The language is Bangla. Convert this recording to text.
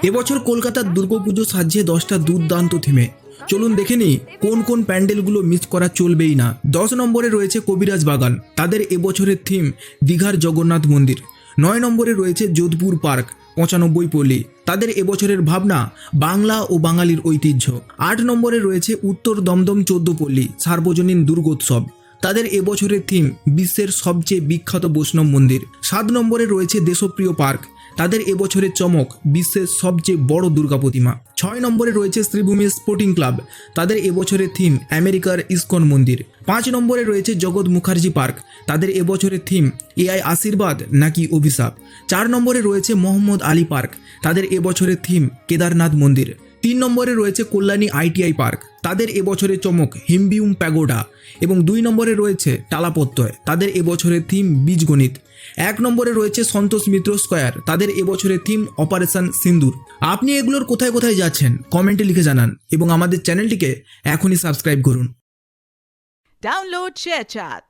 এবছর কলকাতার দুর্গাপুজো সাজছে 10টা দুর্দান্ত থিমে। চলুন দেখে নিই কোন কোন প্যান্ডেলগুলো মিস করা চলবেই না। 10 নম্বরে রয়েছে কবিরাজ বাগান, তাদের এবছরের থিম দীঘার জগন্নাথ মন্দির। 9 নম্বরে রয়েছে যোধপুর পার্ক 95 পল্লী, তাদের এবছরের ভাবনা বাংলা ও বাঙালির ঐতিহ্য। 8 নম্বরে রয়েছে উত্তর দমদম 14 পল্লী সার্বজনীন দুর্গোৎসব, তাদের এবছরের থিম বিশ্বের সবচেয়ে বিখ্যাত বৈষ্ণব মন্দির। 7 নম্বরে রয়েছে দেশপ্রিয় পার্ক, তাদের এবছরের চমক বিশ্বের সবচেয়ে বড় দুর্গা প্রতিমা। 6 নম্বরে রয়েছে শ্রীভূমি স্পোর্টিং ক্লাব, তাদের এবছরের থিম আমেরিকার ইস্কন মন্দির। 5 নম্বরে রয়েছে জগৎ মুখার্জি পার্ক, তাদের এবছরের থিম এআই আশীর্বাদ নাকি অভিশাপ। 4 নম্বরে রয়েছে মোহাম্মদ আলী পার্ক, তাদের এবছরের থিম কেদারনাথ মন্দির। 3 নম্বরে রয়েছে কল্যাণী আইটিআই পার্ক, তাদের এবছরের চমক হিমবিউম প্যাগোডা। এবং 2 নম্বরে রয়েছে টালাপত্তয়, তাদের এবছরের থিম বীজগণিত। 1 নম্বরে রয়েছে সন্তোষ মিত্র স্কোয়ার, তাদের এবছরের থিম অপারেশন সিন্দুর। আপনি এগুলোর কোথায় কোথায় যাচ্ছেন কমেন্টে লিখে জানান এবং আমাদের চ্যানেলটিকে এখনই সাবস্ক্রাইব করুন। Download ShareChat.